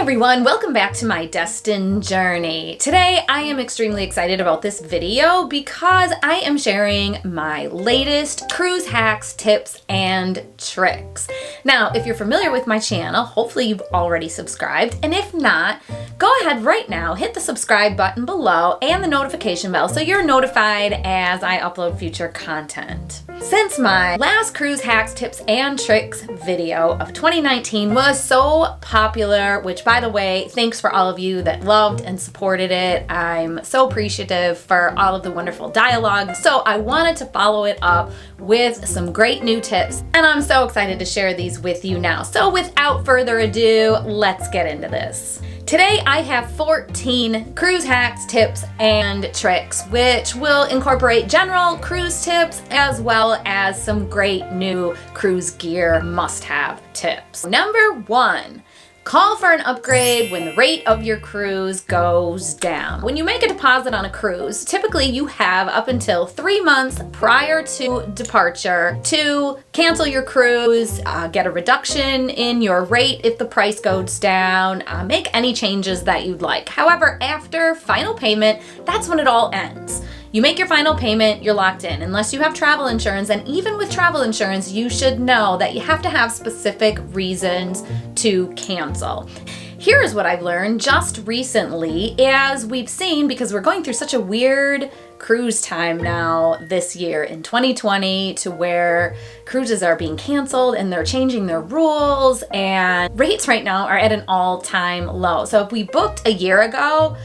Everyone, welcome back to my Destined Journey. Today I am extremely excited about this video because I am sharing my latest cruise hacks, tips, and tricks. Now, if you're familiar with my channel, hopefully you've already subscribed, and if not, go ahead right now, hit the subscribe button below and the notification bell so you're notified as I upload future content. Since my last cruise hacks, tips, and tricks video of 2019 was so popular, which by the way, thanks for all of you that loved and supported it. I'm so appreciative for all of the wonderful dialogue. So I wanted to follow it up with some great new tips, and I'm so excited to share these with you now. So without further ado, let's get into this. Today I have 14 cruise hacks, tips, and tricks, which will incorporate general cruise tips as well as some great new cruise gear must-have tips. Number 1. Call for an upgrade when the rate of your cruise goes down. When you make a deposit on a cruise, typically you have up until 3 months prior to departure to cancel your cruise, get a reduction in your rate if the price goes down, make any changes that you'd like. However, after final payment, that's when it all ends. You make your final payment, you're locked in, unless you have travel insurance, and even with travel insurance, you should know that you have to have specific reasons to cancel. Here is what I've learned just recently, as we've seen, because we're going through such a weird cruise time now this year in 2020, to where cruises are being canceled and they're changing their rules, and rates right now are at an all-time low. So if we booked a year ago,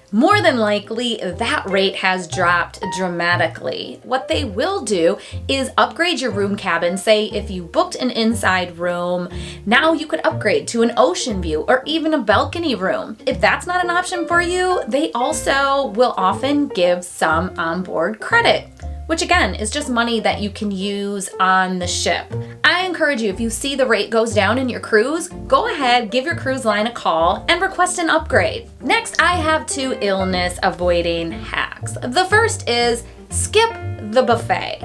more than likely that rate has dropped dramatically. What they will do is upgrade your room cabin. Say if you booked an inside room, now you could upgrade to an ocean view or even a balcony room. If that's not an option for you, they also will often give some onboard credit, which again is just money that you can use on the ship. I encourage you, if you see the rate goes down in your cruise, go ahead, give your cruise line a call and request an upgrade. Next, I have 2 illness avoiding hacks. The first is skip the buffet.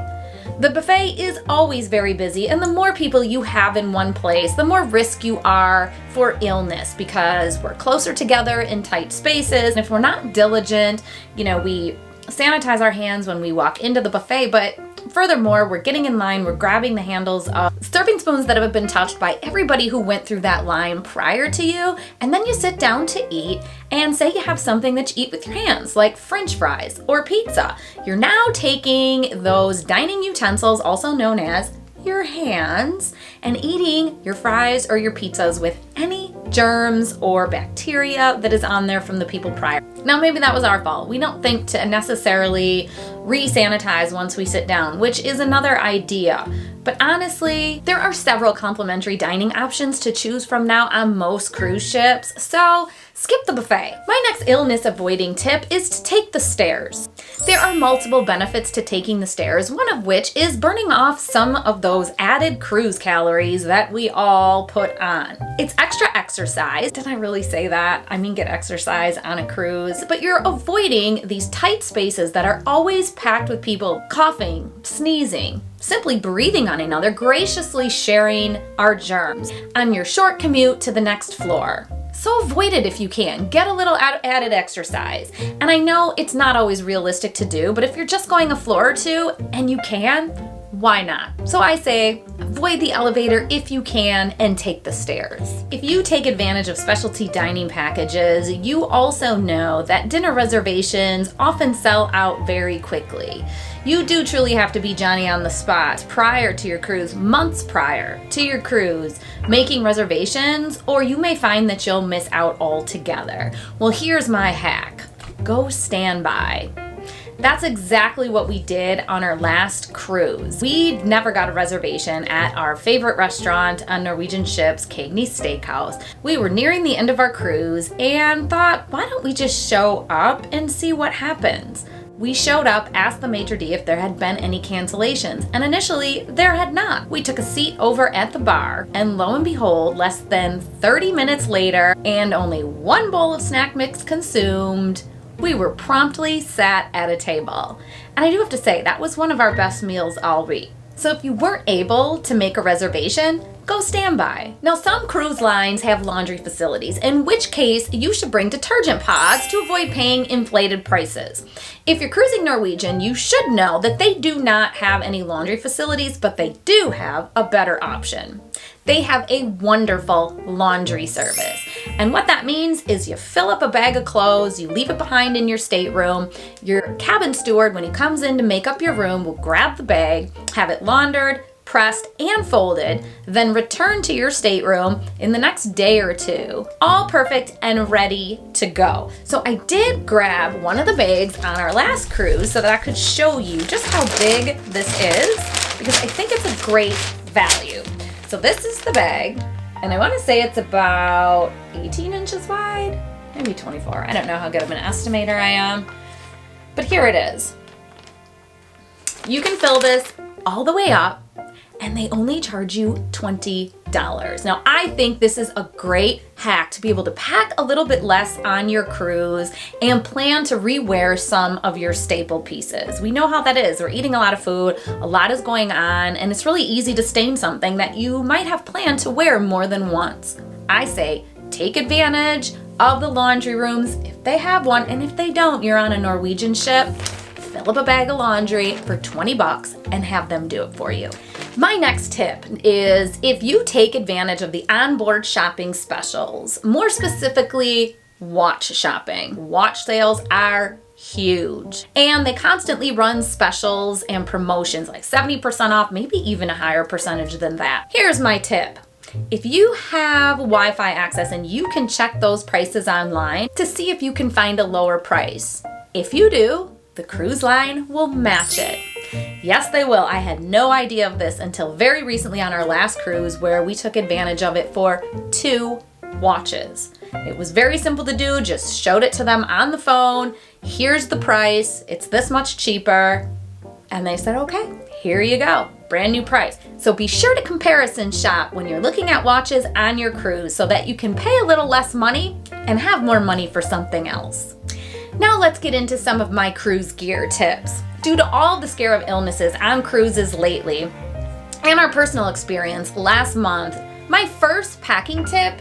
The buffet is always very busy, and the more people you have in one place, the more risk you are for illness, because we're closer together in tight spaces. And if we're not diligent, we sanitize our hands when we walk into the buffet, but furthermore, we're getting in line, we're grabbing the handles of serving spoons that have been touched by everybody who went through that line prior to you, and then you sit down to eat, and say you have something that you eat with your hands, like French fries or pizza. You're now taking those dining utensils, also known as your hands, and eating your fries or your pizzas with any germs or bacteria that is on there from the people prior. Now, maybe that was our fault. We don't think to necessarily re-sanitize once we sit down, which is another idea. But honestly, there are several complimentary dining options to choose from now on most cruise ships, so skip the buffet. My next illness avoiding tip is to take the stairs. There are multiple benefits to taking the stairs, one of which is burning off some of those added cruise calories that we all put on. It's extra exercise. Did I really say that? I mean, get exercise on a cruise, but you're avoiding these tight spaces that are always packed with people coughing, sneezing, simply breathing on another, graciously sharing our germs on your short commute to the next floor. So avoid it if you can. Get a little added exercise. And I know it's not always realistic to do, but if you're just going a floor or two and you can, why not? So I say avoid the elevator if you can and take the stairs. If you take advantage of specialty dining packages, you also know that dinner reservations often sell out very quickly. You do truly have to be Johnny on the spot prior to your cruise, months prior to your cruise, making reservations, or you may find that you'll miss out altogether. Well, here's my hack. Go standby. That's exactly what we did on our last cruise. We never got a reservation at our favorite restaurant on Norwegian ships, Cagney's Steakhouse. We were nearing the end of our cruise and thought, why don't we just show up and see what happens? We showed up, asked the maitre d' if there had been any cancellations, and initially there had not. We took a seat over at the bar, and lo and behold, less than 30 minutes later, and only 1 bowl of snack mix consumed, we were promptly sat at a table. And I do have to say, that was one of our best meals all week. So if you weren't able to make a reservation, go standby. Now, some cruise lines have laundry facilities, in which case you should bring detergent pods to avoid paying inflated prices. If you're cruising Norwegian, you should know that they do not have any laundry facilities, but they do have a better option. They have a wonderful laundry service. And what that means is you fill up a bag of clothes, you leave it behind in your stateroom. Your cabin steward, when he comes in to make up your room, will grab the bag, have it laundered, pressed, and folded, then return to your stateroom in the next day or two. All perfect and ready to go. So I did grab one of the bags on our last cruise so that I could show you just how big this is, because I think it's a great value. So this is the bag, and I want to say it's about 18 inches wide, maybe 24. I don't know how good of an estimator I am, but here it is. You can fill this all the way up, and they only charge you $20. Now, I think this is a great hack to be able to pack a little bit less on your cruise and plan to rewear some of your staple pieces. We know how that is. We're eating a lot of food, a lot is going on, and it's really easy to stain something that you might have planned to wear more than once. I say take advantage of the laundry rooms if they have one, and if they don't, you're on a Norwegian ship, fill up a bag of laundry for $20 and have them do it for you. My next tip is if you take advantage of the onboard shopping specials, more specifically watch shopping. Watch sales are huge, and they constantly run specials and promotions like 70% off, maybe even a higher percentage than that. Here's my tip. If you have Wi-Fi access and you can check those prices online to see if you can find a lower price. If you do, the cruise line will match it. Yes, they will. I had no idea of this until very recently on our last cruise, where we took advantage of it for 2 watches. It was very simple to do, just showed it to them on the phone. Here's the price, it's this much cheaper. And they said, okay, here you go, brand new price. So be sure to comparison shop when you're looking at watches on your cruise so that you can pay a little less money and have more money for something else. Now let's get into some of my cruise gear tips. Due to all the scare of illnesses on cruises lately and our personal experience last month, my first packing tip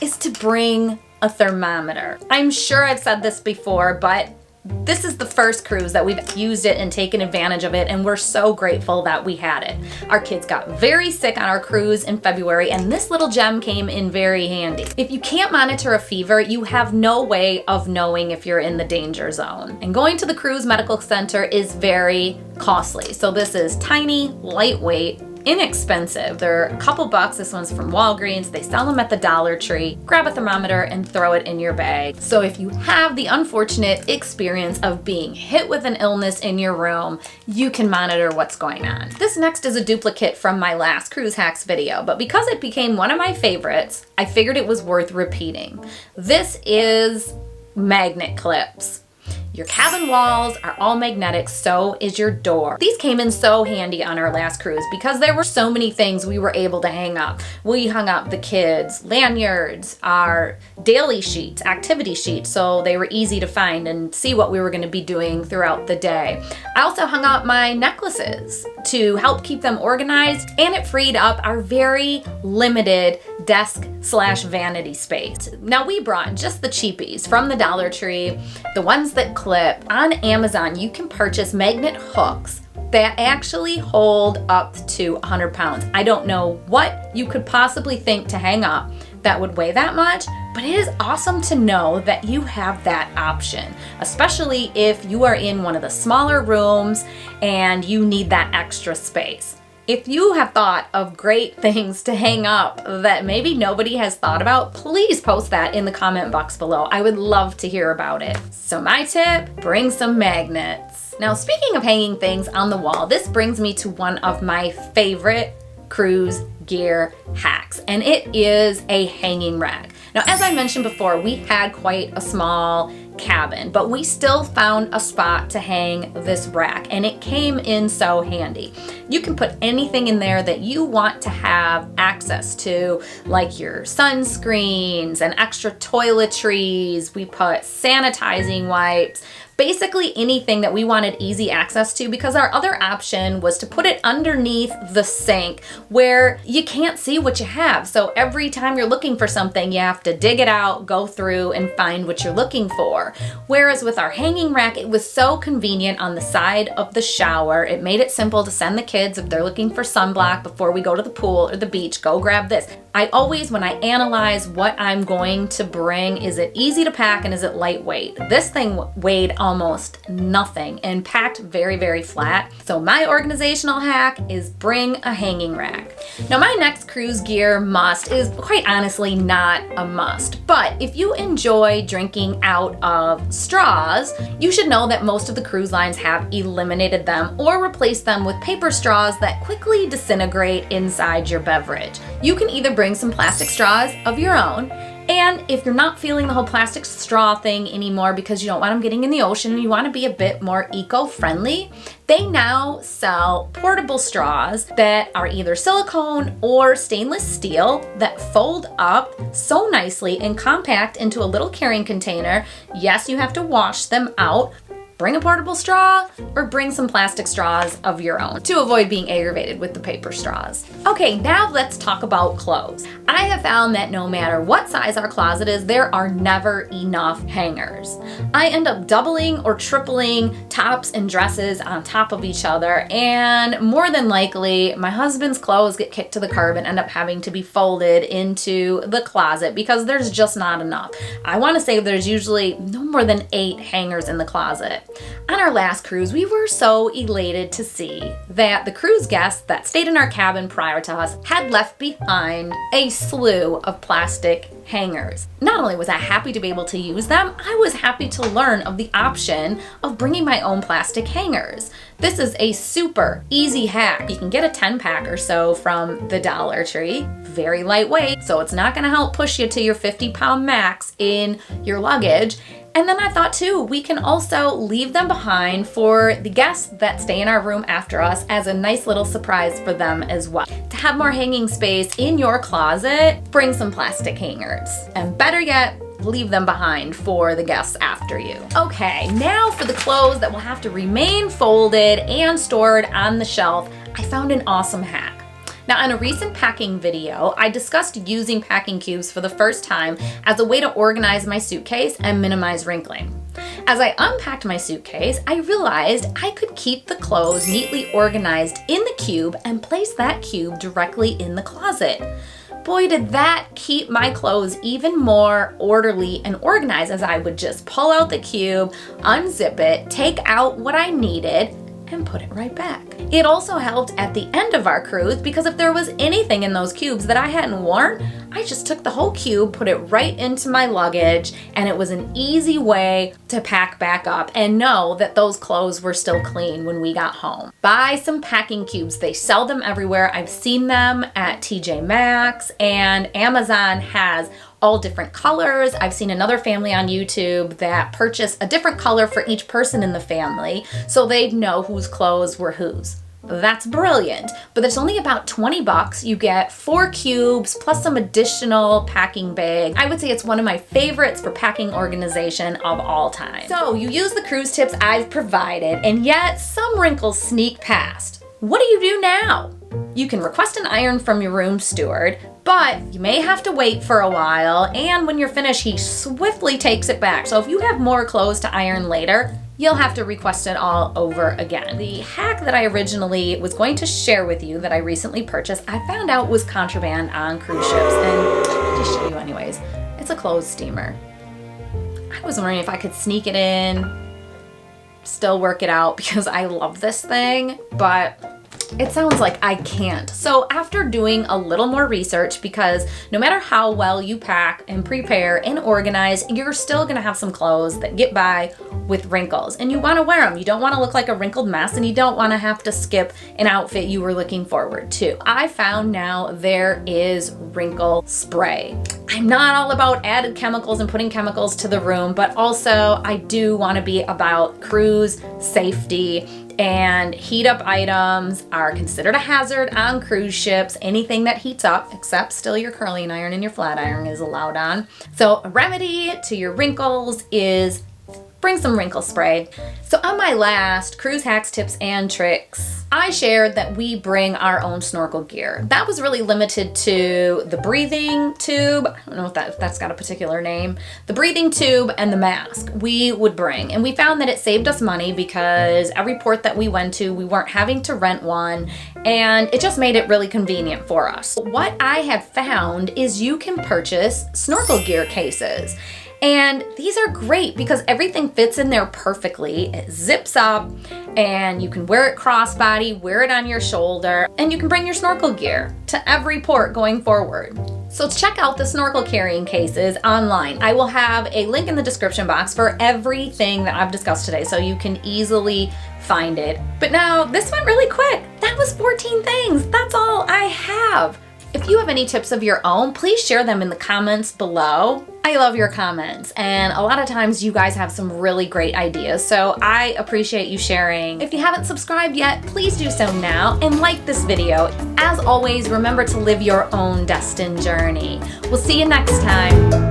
is to bring a thermometer. I'm sure I've said this before, but this is the first cruise that we've used it and taken advantage of it, and we're so grateful that we had it. Our kids got very sick on our cruise in February, and this little gem came in very handy. If you can't monitor a fever, you have no way of knowing if you're in the danger zone. And going to the cruise medical center is very costly. So this is tiny, lightweight, inexpensive. They're a couple bucks. This one's from Walgreens. They sell them at the Dollar Tree. Grab a thermometer and throw it in your bag. So if you have the unfortunate experience of being hit with an illness in your room, you can monitor what's going on. This next is a duplicate from my last cruise hacks video, but because it became one of my favorites, I figured it was worth repeating. This is magnet clips. Your cabin walls are all magnetic, so is your door. These came in so handy on our last cruise because there were so many things we were able to hang up. We hung up the kids' lanyards, our daily sheets, activity sheets, so they were easy to find and see what we were going to be doing throughout the day. I also hung up my necklaces to help keep them organized, and it freed up our very limited desk/vanity space. Now we brought just the cheapies from the Dollar Tree, the ones that clip. On Amazon, you can purchase magnet hooks that actually hold up to 100 pounds. I don't know what you could possibly think to hang up that would weigh that much, but it is awesome to know that you have that option, especially if you are in one of the smaller rooms and you need that extra space. If you have thought of great things to hang up that maybe nobody has thought about, please post that in the comment box below. I would love to hear about it. So my tip, bring some magnets. Now, speaking of hanging things on the wall, this brings me to one of my favorite cruise gear hacks, and it is a hanging rack. Now, as I mentioned before, we had quite a small cabin, but we still found a spot to hang this rack, and it came in so handy. You can put anything in there that you want to have access to, like your sunscreens and extra toiletries. We put sanitizing wipes, basically anything that we wanted easy access to, because our other option was to put it underneath the sink where you can't see what you have. So every time you're looking for something, you have to dig it out, go through, and find what you're looking for. Whereas with our hanging rack, it was so convenient on the side of the shower. It made it simple to send the kids, if they're looking for sunblock before we go to the pool or the beach, go grab this. I always, when I analyze what I'm going to bring, is it easy to pack and is it lightweight? This thing weighed almost nothing and packed very, very flat. So my organizational hack is bring a hanging rack. Now my next cruise gear must is quite honestly not a must, but if you enjoy drinking out of straws, you should know that most of the cruise lines have eliminated them or replaced them with paper straws that quickly disintegrate inside your beverage. You can either bring some plastic straws of your own, and if you're not feeling the whole plastic straw thing anymore because you don't want them getting in the ocean and you want to be a bit more eco-friendly, they now sell portable straws that are either silicone or stainless steel that fold up so nicely and compact into a little carrying container. Yes, you have to wash them out. Bring a portable straw or bring some plastic straws of your own to avoid being aggravated with the paper straws. Okay, now let's talk about clothes. I have found that no matter what size our closet is, there are never enough hangers. I end up doubling or tripling tops and dresses on top of each other, and more than likely, my husband's clothes get kicked to the curb and end up having to be folded into the closet because there's just not enough. I want to say there's usually no more than 8 hangers in the closet. On our last cruise, we were so elated to see that the cruise guests that stayed in our cabin prior to us had left behind a slew of plastic hangers. Not only was I happy to be able to use them, I was happy to learn of the option of bringing my own plastic hangers. This is a super easy hack. You can get a 10-pack or so from the Dollar Tree. Very lightweight, so it's not gonna help push you to your 50-pound max in your luggage. And then I thought too, we can also leave them behind for the guests that stay in our room after us as a nice little surprise for them as well. To have more hanging space in your closet, bring some plastic hangers. And better yet, leave them behind for the guests after you. Okay, now for the clothes that will have to remain folded and stored on the shelf, I found an awesome hack. Now, in a recent packing video, I discussed using packing cubes for the first time as a way to organize my suitcase and minimize wrinkling. As I unpacked my suitcase, I realized I could keep the clothes neatly organized in the cube and place that cube directly in the closet. Boy, did that keep my clothes even more orderly and organized, as I would just pull out the cube, unzip it, take out what I needed, and put it right back. It also helped at the end of our cruise because if there was anything in those cubes that I hadn't worn, I just took the whole cube, put it right into my luggage, and it was an easy way to pack back up and know that those clothes were still clean when we got home. Buy some packing cubes. They sell them everywhere. I've seen them at TJ Maxx, and Amazon has all different colors. I've seen another family on YouTube that purchased a different color for each person in the family so they'd know whose clothes were whose. That's brilliant, but it's only about 20 bucks. You get 4 cubes plus some additional packing bag. I would say it's one of my favorites for packing organization of all time. So you use the cruise tips I've provided, and yet some wrinkles sneak past. What do you do now? You can request an iron from your room steward, but you may have to wait for a while, and when you're finished, he swiftly takes it back. So if you have more clothes to iron later, you'll have to request it all over again. The hack that I originally was going to share with you that I recently purchased, I found out was contraband on cruise ships, and I'll just show you anyways. It's a clothes steamer. I was wondering if I could sneak it in, still work it out because I love this thing, but it sounds like I can't. So after doing a little more research, because no matter how well you pack and prepare and organize, you're still gonna have some clothes that get by with wrinkles, and you wanna wear them. You don't wanna look like a wrinkled mess, and you don't wanna have to skip an outfit you were looking forward to. I found now there is wrinkle spray. I'm not all about added chemicals and putting chemicals to the room, but also I do want to be about cruise safety, and heat up items are considered a hazard on cruise ships. Anything that heats up, except still your curling iron and your flat iron, is allowed on. So a remedy to your wrinkles is bring some wrinkle spray. So on my last Cruise Hacks, Tips, and Tricks, I shared that we bring our own snorkel gear. That was really limited to the breathing tube. I don't know if that's got a particular name. The breathing tube and the mask we would bring. And we found that it saved us money because every port that we went to, we weren't having to rent one, and it just made it really convenient for us. What I have found is you can purchase snorkel gear cases. And these are great because everything fits in there perfectly. It zips up and you can wear it crossbody, wear it on your shoulder, and you can bring your snorkel gear to every port going forward. So check out the snorkel carrying cases online. I will have a link in the description box for everything that I've discussed today so you can easily find it. But now this went really quick. That was 14 things. That's all I have. If you have any tips of your own, please share them in the comments below. I love your comments, and a lot of times you guys have some really great ideas, so I appreciate you sharing. If you haven't subscribed yet, please do so now and like this video. As always, remember to live your own destined journey. We'll see you next time.